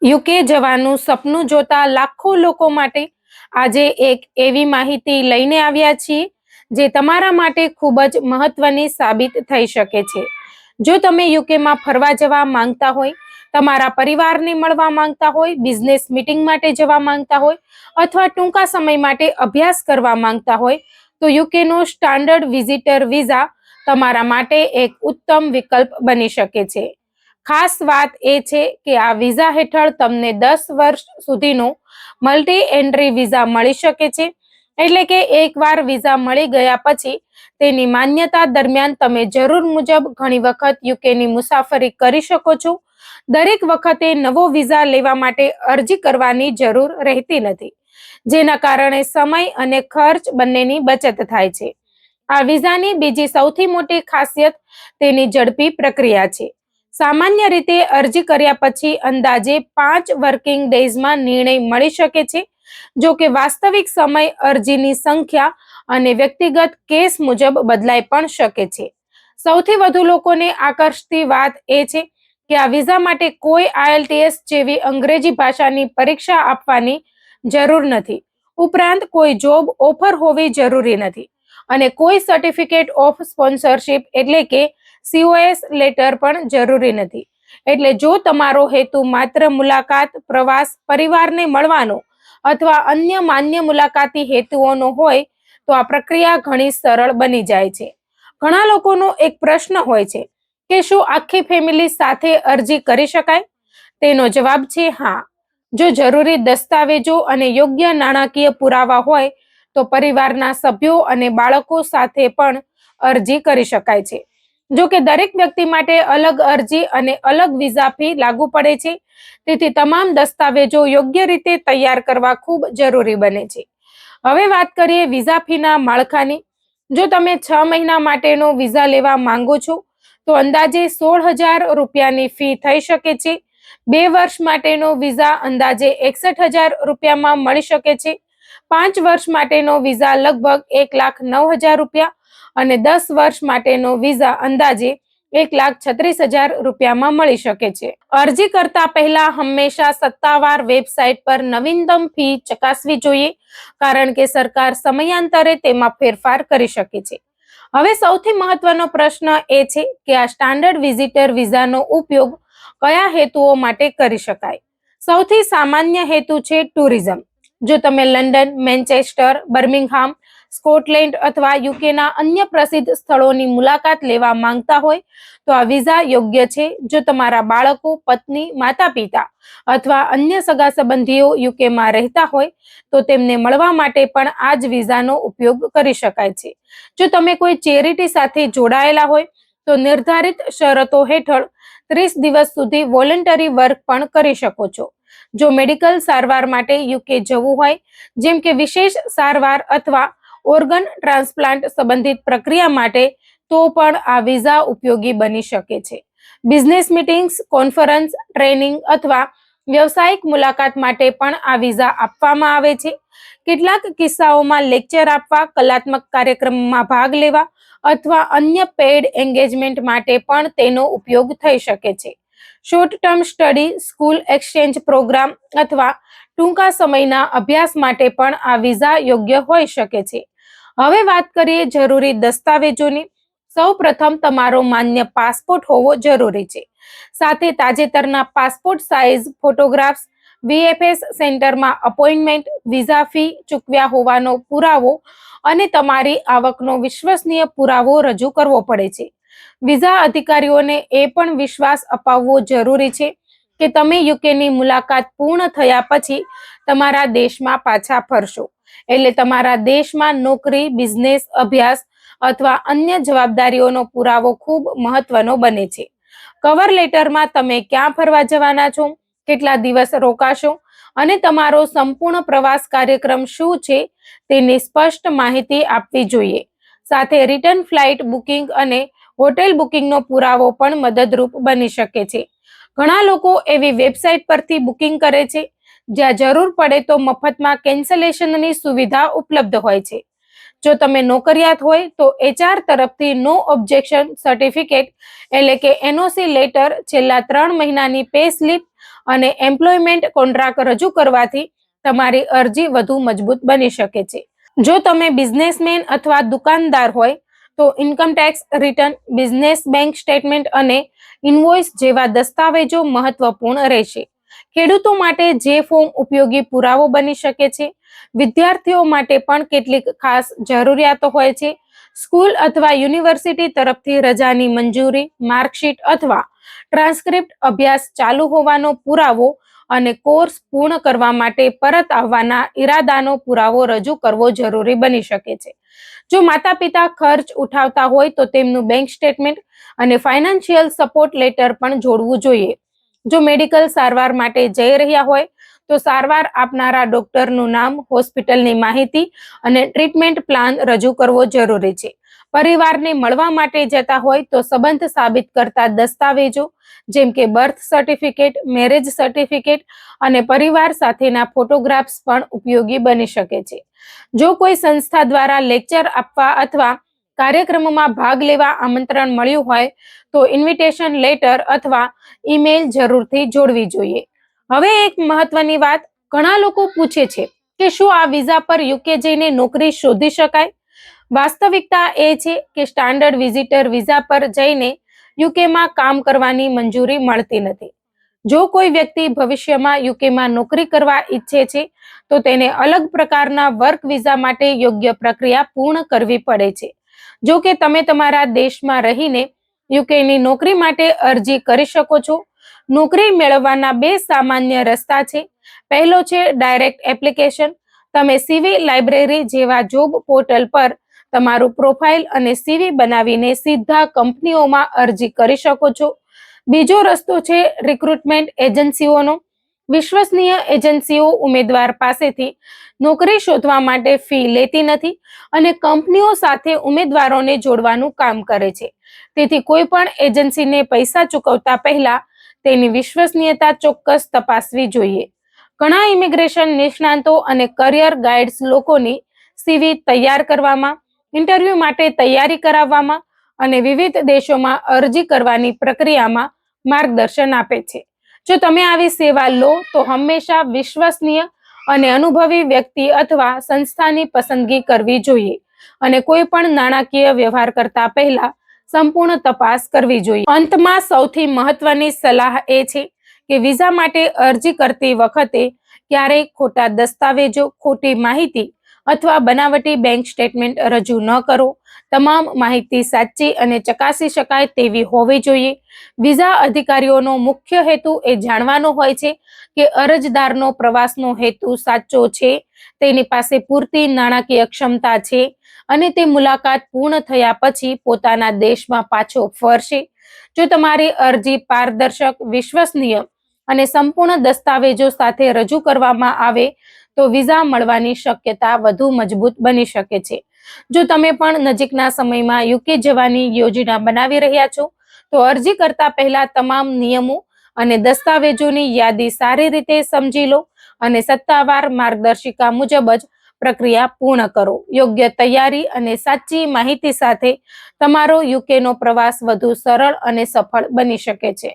UK જવાનું સપનું જોતા લાખો લોકો માટે આજે એક એવી માહિતી લઈને આવ્યા છીએ જે તમારા માટે ખૂબ જ મહત્વની સાબિત થઈ શકે છે. જો તમે યુકેમાં ફરવા જવા માંગતા હોય, તમારા પરિવારને મળવા માંગતા હોય, બિઝનેસ મીટિંગ માટે જવા માંગતા હોય અથવા ટૂંકા સમય માટે અભ્યાસ કરવા માંગતા હોય, તો યુકેનો સ્ટાન્ડર્ડ વિઝિટર વિઝા તમારા માટે એક ઉત્તમ વિકલ્પ બની શકે છે. ખાસ વાત એ છે કે આ વિઝા હેઠળ તમને 10 વર્ષ સુધીનો મલ્ટી એન્ટ્રી વિઝા મળી શકે છે. એટલે કે એકવાર વિઝા મળી ગયા પછી તેની માન્યતા દરમિયાન તમે જરૂર મુજબ ઘણી વખત યુકેની મુસાફરી કરી શકો છો. દરેક વખતે નવો વિઝા લેવા માટે અરજી કરવાની જરૂર રહેતી નથી, જેના કારણે સમય અને ખર્ચ બંનેની બચત થાય છે. આ વિઝાની બીજી સૌથી મોટી ખાસિયત તેની ઝડપી પ્રક્રિયા છે. સામાન્ય રીતે અરજી કર્યા પછી અંદાજે 5 વર્કિંગ ડેઝમાં નિર્ણય મળી શકે છે. જો કે વાસ્તવિક સમય અરજીની સંખ્યા અને વ્યક્તિગત કેસ મુજબ બદલાઈ પણ શકે છે. સૌથી વધુ લોકોને આકર્ષતી વાત એ છે કે આ વિઝા માટે કોઈ IELTS જેવી અંગ્રેજી ભાષાની પરીક્ષા આપવાની જરૂર નથી. ઉપરાંત કોઈ જોબ ઓફર હોવી જરૂરી નથી અને કોઈ સર્ટિફિકેટ ઓફ સ્પોન્સરશિપ એટલે કે COS લેટર પણ જરૂરી નથી. એટલે જો તમારો હેતુ માત્ર મુલાકાત, પ્રવાસ, પરિવારને મળવાનો અથવા અન્ય માન્ય મુલાકાતી હેતુઓનો હોય તો આ પ્રક્રિયા ઘણી સરળ બની જાય છે. ઘણા લોકોનો એક પ્રશ્ન હોય છે કે શું આખી ફેમિલી સાથે અરજી કરી શકાય? તેનો જવાબ છે હા. જો જરૂરી દસ્તાવેજો અને યોગ્ય નાણાકીય પુરાવા હોય તો પરિવારના સભ્યો અને બાળકો સાથે પણ અરજી કરી શકાય છે. જો કે દરેક વ્યક્તિ માટે અલગ અરજી અને અલગ વિઝા ફી લાગુ પડે છે, તેથી તમામ દસ્તાવેજો યોગ્ય રીતે તૈયાર કરવા ખૂબ જરૂરી બને છે. હવે વાત કરીએ વિઝા ફીના માળખાની. જો તમે 6 મહિના માટેનો વિઝા લેવા માંગો છો તો અંદાજે 16,000 રૂપિયાની ફી થઈ શકે છે. 2 વર્ષ માટેનો વિઝા અંદાજે 61,000 રૂપિયામાં મળી શકે છે. 5 વર્ષ માટેનો વિઝા લગભગ 1,09,000 રૂપિયા અને 10 વર્ષ માટેનો વિઝા અંદાજે 1,36,000 રૂપિયામાં મળી શકે છે. અરજી કરતા પહેલા હંમેશા સત્તાવાર વેબસાઇટ પર નવીનતમ ફી ચકાસવી જોઈએ, કારણ કે સરકાર સમયાંતરે તેમાં ફેરફાર કરી શકે છે. હવે સૌથી મહત્વનો પ્રશ્ન એ છે કે આ સ્ટાન્ડર્ડ વિઝિટર વિઝાનો ઉપયોગ કયા હેતુઓ માટે કરી શકાય. સૌથી સામાન્ય હેતુ છે ટુરિઝમ. જો તમે લંડન, મેન્ચેસ્ટર, બર્મિંગહામ, સ્કોટલેન્ડ અથવા યુકેના અન્ય પ્રસિદ્ધ સ્થળોની મુલાકાત લેવા માંગતા હોય તો આ વિઝા યોગ્ય છે. જો તમારા બાળકો, પત્ની, માતા-પિતા અથવા અન્ય સગા સંબંધીઓ યુકેમાં રહેતા હોય તો તેમને મળવા માટે પણ આ જ વિઝાનો ઉપયોગ કરી શકાય છે. જો તમે કોઈ ચેરિટી સાથે જોડાયેલા હોય તો નિર્ધારિત શરતો હેઠળ 30 દિવસ સુધી વોલન્ટરી વર્ક પણ કરી શકો છો. જો મેડિકલ સારવાર માટે યુકે જવું હોય, જેમ કે વિશેષ સારવાર અથવા ઓર્ગન ટ્રાન્સપ્લાન્ટ સંબંધિત પ્રક્રિયા માટે, તો પણ આ વિઝા ઉપયોગી બની શકે છે. બિઝનેસ મીટિંગ્સ, કોન્ફરન્સ, ટ્રેનિંગ અથવા વ્યવસાયિક મુલાકાત માટે પણ આ વિઝા આપવામાં આવે છે. કેટલાક કિસ્સાઓમાં લેક્ચર આપવા, કલાત્મક કાર્યક્રમમાં ભાગ લેવા અથવા અન્ય પેઇડ એન્ગેજમેન્ટ માટે પણ તેનો ઉપયોગ થઈ શકે છે. Short term study, school exchange program અથવા ટૂંકા સમયના અભ્યાસ માટે પણ આ વિઝા યોગ્ય હોઈ શકે છે. હવે વાત કરીએ જરૂરી દસ્તાવેજોની. સૌ પ્રથમ તમારો માન્ય પાસપોર્ટ હોવો જરૂરી છે. સાથે તાજેતરના પાસપોર્ટ સાઇઝ ફોટોગ્રાફ્સ, VFS સેન્ટરમાં અપોઇન્ટમેન્ટ, વિઝા ફી ચૂકવ્યા હોવાનો પુરાવો અને તમારી આવકનો વિશ્વસનીય પુરાવો રજૂ કરવો પડે છે. વિઝા અધિકારીઓને એ પણ વિશ્વાસ અપાવવો જરૂરી છે કે તમે યુકેની મુલાકાત પૂર્ણ થયા પછી તમારા દેશમાં પાછા ફરશો. એટલે તમારા દેશમાં નોકરી, બિઝનેસ, અભ્યાસ અથવા અન્ય જવાબદારીઓનો પુરાવો ખૂબ મહત્વનો બને છે. કવર લેટરમાં તમે ક્યાં ફરવા જવાના છો, કેટલા દિવસ રોકાશો અને તમારો સંપૂર્ણ પ્રવાસ કાર્યક્રમ શું છે તેની સ્પષ્ટ માહિતી આપવી જોઈએ. સાથે રિટર્ન ફ્લાઇટ બુકિંગ અને હોટેલ બુકિંગનો પુરાવો પણ મદદરૂપ બની શકે છે. ઘણા લોકો એવી વેબસાઇટ પરથી બુકિંગ કરે છે જ્યાં જરૂર પડે તો મફતમાં કેન્સલેશનની સુવિધા ઉપલબ્ધ હોય છે. જો તમે નોકરિયાત હોય તો HR તરફથી નો ઓબ્જેક્શન સર્ટિફિકેટ એટલે કે NOC લેટર, છેલ્લા 3 મહિનાની પે સ્લિપ અને એમ્પ્લોયમેન્ટ કોન્ટ્રાક્ટ રજૂ કરવાથી તમારી અરજી વધુ મજબૂત બની શકે છે. જો તમે બિઝનેસમેન અથવા દુકાનદાર હોય તો income tax return, business bank statement અને ઇનવોઇસ જેવા દસ્તાવેજો મહત્વપૂર્ણ રહેશે. ખેડૂતો માટે જે ફોર્મ ઉપયોગી પુરાવો બની શકે છે. વિદ્યાર્થીઓ માટે પણ કેટલીક ખાસ જરૂરિયાતો હોય છે. સ્કૂલ અથવા યુનિવર્સિટી તરફથી રજાની મંજૂરી, માર્કશીટ અથવા ટ્રાન્સક્રિપ્ટ, અભ્યાસ ચાલુ હોવાનો પુરાવો અને કોર્સ પૂર્ણ કરવા માટે પરત આવવાના ઈરાદાનો પુરાવો રજૂ કરવો જરૂરી બની શકે છે. જો માતા પિતા ખર્ચ ઉઠાવતા હોય તો તેમનું બેંક સ્ટેટમેન્ટ અને ફાઇનાન્શિયલ સપોર્ટ લેટર પણ જોડવું જોઈએ. જો મેડિકલ સારવાર માટે જઈ રહ્યા હોય તો સારવાર આપનારા ડોક્ટરનું નામ, હોસ્પિટલની માહિતી અને ટ્રીટમેન્ટ પ્લાન રજૂ કરવો જરૂરી છે. પરિવારને મળવા માટે જતા હોય તો સંબંધ સાબિત કરતા દસ્તાવેજો જેમ કે બર્થ સર્ટિફિકેટ, મેરેજ સર્ટિફિકેટ અને પરિવાર સાથેના ફોટોગ્રાફ્સ પણ ઉપયોગી બની શકે છે. જો કોઈ સંસ્થા દ્વારા લેક્ચર આપવા અથવા કાર્યક્રમમાં ભાગ લેવા આમંત્રણ મળ્યું હોય તો ઇન્વિટેશન લેટર અથવા ઈમેલ જરૂરથી જોડવી જોઈએ. હવે એક મહત્વની વાત, ઘણા લોકો પૂછે છે કે શું આ વિઝા પર યુકે જઈને નોકરી શોધી શકાય? વાસ્તવિકતા એ છે કે સ્ટાન્ડર્ડ વિઝિટર વિઝા પર જઈને યુકેમાં કામ કરવાની મંજૂરી મળતી નથી. જો કોઈ વ્યક્તિ ભવિષ્યમાં યુકેમાં નોકરી કરવા ઈચ્છે છે તો તેને અલગ પ્રકારના વર્ક વિઝા માટે યોગ્ય પ્રક્રિયા પૂર્ણ કરવી પડે છે. જો કે તમે તમારા દેશમાં રહીને યુકેની નોકરી માટે અરજી કરી શકો છો. નોકરી મેળવવાના બે સામાન્ય રસ્તા છે. પહેલો છે ડાયરેક્ટ એપ્લિકેશન. તમે સીવી લાઇબ્રેરી જેવા જોબ પોર્ટલ પર તમારું પ્રોફાઇલ અને સીવી બનાવીને સીધા કંપનીઓમાં અરજી કરી શકો છો. બીજો રસ્તો છે રિક્રુટમેન્ટ એજન્સીઓનો. વિશ્વસનીય એજન્સીઓ ઉમેદવાર પાસેથી નોકરી શોધવા માટે ફી લેતી નથી અને કંપનીઓ સાથે ઉમેદવારોને જોડવાનું કામ કરે છે. તેથી કોઈ પણ એજન્સીને પૈસા ચૂકવતા પહેલા તેની વિશ્વસનીયતા ચોક્કસ તપાસવી જોઈએ. ઘણા ઇમિગ્રેશન નિષ્ણાતો અને કરિયર ગાઈડ્સ લોકોની સીવી તૈયાર કરવામાં, ઇન્ટરવ્યૂ માટે તૈયારી કરાવવામાં અને વિવિધ દેશોમાં અરજી કરવાની પ્રક્રિયામાં માર્ગદર્શન આપે છે. જો તમે આવી સેવા લો તો હંમેશા વિશ્વસનીય અને અનુભવી વ્યક્તિ અથવા સંસ્થાની પસંદગી કરવી જોઈએ અને કોઈ પણ નાણાકીય વ્યવહાર કરતા પહેલા સંપૂર્ણ તપાસ કરવી જોઈએ. અંતમાં સૌથી મહત્વની સલાહ એ છે કે વિઝા માટે અરજી કરતી વખતે ક્યારેય ખોટા દસ્તાવેજો, ખોટી માહિતી અથવા બનાવટી બેંક સ્ટેટમેન્ટ રજૂ ન કરો. તમામ માહિતી સાચી અને ચકાસી શકાય તેવી હોવી જોઈએ. વિઝા અધિકારીઓનો મુખ્ય હેતુ એ જાણવાનો હોય છે કે અરજદારનો પ્રવાસનો હેતુ સાચો છે, તેની પાસે પૂરતી નાણાકીય ક્ષમતા છે અને તે મુલાકાત પૂર્ણ થયા પછી પોતાના દેશમાં પાછો ફરશે. જો તમારી અરજી પારદર્શક, વિશ્વસનીય અને સંપૂર્ણ દસ્તાવેજો સાથે રજૂ કરવામાં આવે તો વિઝા મળવાની શક્યતા વધુ મજબૂત બની શકે છે. જો તમે પણ નજીકના સમયમાં યુકે જવાની યોજના બનાવી રહ્યા છો તો અરજી કરતા પહેલા તમામ નિયમો અને દસ્તાવેજોની યાદી સારી રીતે સમજી લો અને સત્તાવાર માર્ગદર્શિકા મુજબ જ પ્રક્રિયા પૂર્ણ કરો. યોગ્ય તૈયારી અને સાચી માહિતી સાથે તમારો યુકેનો પ્રવાસ વધુ સરળ અને સફળ બની શકે છે.